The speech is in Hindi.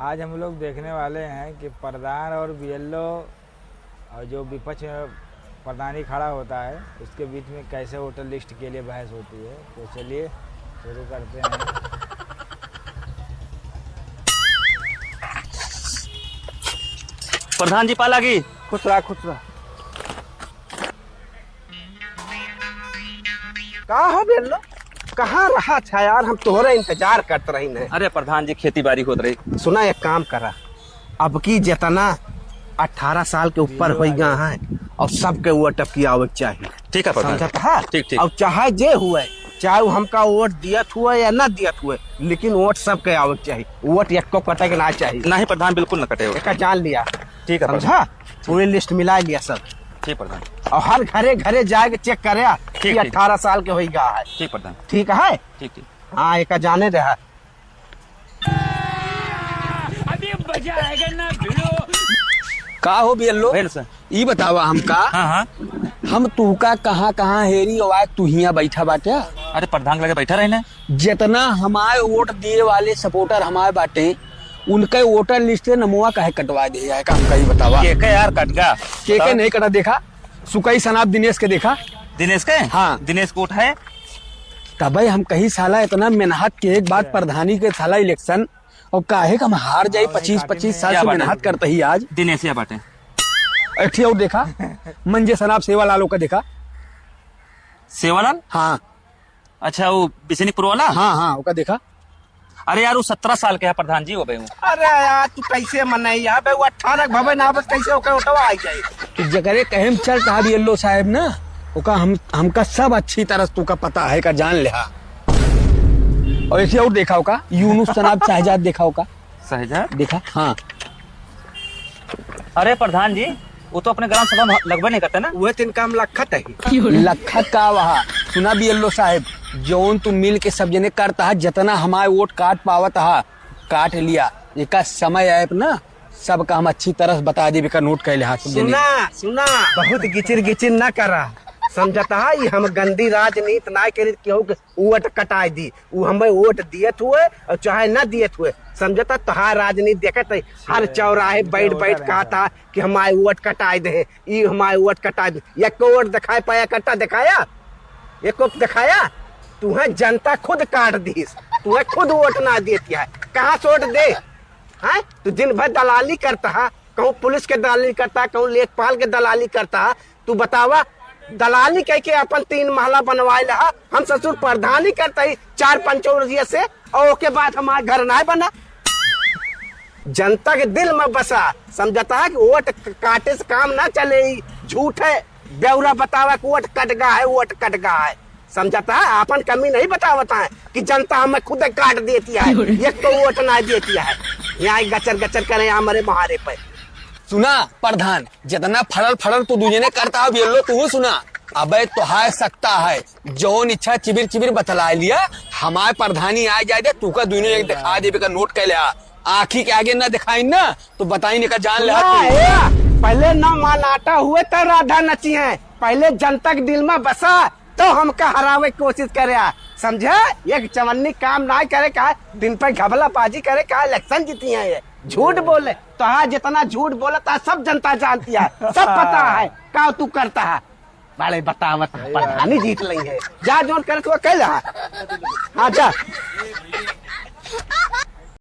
आज हम लोग देखने वाले हैं कि प्रधान और बीएलओ और जो विपक्ष में प्रधानी खड़ा होता है उसके बीच में कैसे वोटर लिस्ट के लिए बहस होती है। तो चलिए शुरू करते हैं। प्रधान जी पाला की खुश रहा कहा हो बेलो, कहाँ रहा था यार, हम तोहरा इंतजार करते रही न। अरे प्रधान जी खेती बाड़ी होत रही। सुना एक काम करा, अब की जितना 18 साल के ऊपर हो गया है और सबके वोट अब की आवक चाहिए। ठीक है प्रधान, समझता है? ठीक। और चाहे जे हुए, चाहे वो हमका वोट दियत हुए या ना दियत हुए, लेकिन वोट सबके आवक चाहिए। वोट एक को कटे के ना चाहिए। नहीं प्रधान, बिल्कुल न कटे। एक जान लिया, ठीक है समझा? पूरी लिस्ट मिला लिया सब। ठीक प्रधान। और हर घरे घरे जाके चेक करे कि 18 साल के हो गया है। ठीक प्रधान, ठीक है? ठीक। हाँ, एक जाने दे। अभी मजा आएगा ना भिड़ो। का हो बियल्लो, ई बतावा हमका। हाँ हम तुहका कहाँ हेरी और तू हियाँ बैठा बाटे। अरे प्रधान लगे बैठा रहे ना। जितना हमारे वोट दिए वाले सपोर्टर हमारे बाटे उनके वोटर लिस्ट से नमुआ काहे कटवा दे जाए का हमका ही बतावा। के यार कट गया। के नहीं कटा देखा? सुकई सनाब दिनेश के देखा? दिनेश के? हाँ। दिनेश को उठाए तब हम कहीं साला इतना मेहनत के एक बात प्रधानी के साला इलेक्शन और काहे का हम हार जाये 25 साल से मेहनत करते ही आज। दिनेश या बाटे अठी और देखा मंजे सनाब सेवालालों का देखा? सेवालाल? हाँ अच्छा वो बिशनीपुर वाला? हाँ ओका देखा? अरे यार वो 17 साल के है प्रधान जी। हो गए अरे यार तू कैसे मनाई बे, वो 18 भवन आवत कैसे होकर उठवा आई जाए। तो जगरे कहम चल कहा बियल्लो साहब ना, ओका हमका सब अच्छी तरह तू का पता है का जान ले। और ऐसे और देखा होगा यूनुस सनाब शहजाद देखा होगा? शहजाद देखा? हाँ। अरे प्रधान जी वो तो अपने ग्राम सभा में लगभग नहीं करते ना। वो तीन काम लखत है। लखत का वहा सुना बियल्लो साहब, जौन तू मिल के सब जने करता है, जितना हमारे वोट काट पावत है काट लिया। एक समय आए ना सबका हम अच्छी तरह बता दे का नोट कैले हाथ। सुना बहुत गिचिर ना करा, समझता है? ये हम गंदी राजनीति ना करी केहू के वोट कटाई दी। वो हमें वोट दियत हुए और चाहे ना दियत हुए, समझता? तहार राजनीति देखत है, हर चौराहे बैठ कहा था कि हमारे वोट कटाई दे, ये हमारे वोट कटाई दे। एक को वोट दिखाई पाया, कट्टा दिखाया? एक को दिखाया? तुम्हें जनता खुद काट दी, तुम्हें खुद वोट ना देती है। कहाँ से वोट दे? है तू दिन भर दलाली करता है, कहूँ पुलिस के दलाली करता, कहूँ लेखपाल के दलाली करता। तू बतावा, दलाली कह के अपन 3 महला बनवाए रहा। हम ससुर प्रधानी करते ही 4 पंचोरिया से, और उसके बाद हमारे घर ना बना। जनता के दिल में बसा, समझता है कि वोट काटे से काम ना चले। झूठ है, ब्यौरा बतावा कि वोट कट गया है, वोट कट गया है। समझता है? अपन कमी नहीं बतावता है कि जनता हमें खुद काट देती है, एक तो वोट ना देती है। यहाँ गचर करे हमारे महारे पे। सुना प्रधान, जितना फड़ल तू दूजे ने करता है बियल्लो तू सुना। अबे तो है सकता है जौन इच्छा चिबिर बतला लिया। हमारे प्रधानी आ जाए तू का दोनों एक दिखा दे का नोट कर लिया। आँखी के आगे ना दिखाई ना तो बताई नहीं का जान ले। पहले ना मानाटा हुए तो राधा नची है, पहले जनता के दिल में बसा तो हमका हरावे की कोशिश करे। समझे? एक चवन्नी काम ना करे का, दिन पर घबला बाजी करे का, इलेक्शन जीती है। ये झूठ बोले तो हाँ, जितना झूठ बोला था सब जनता जानती है, सब पता है का तू करता है। बड़े बतावत प्रधानी जीत ली है, जा जोन करे तो कह। हाँ जा।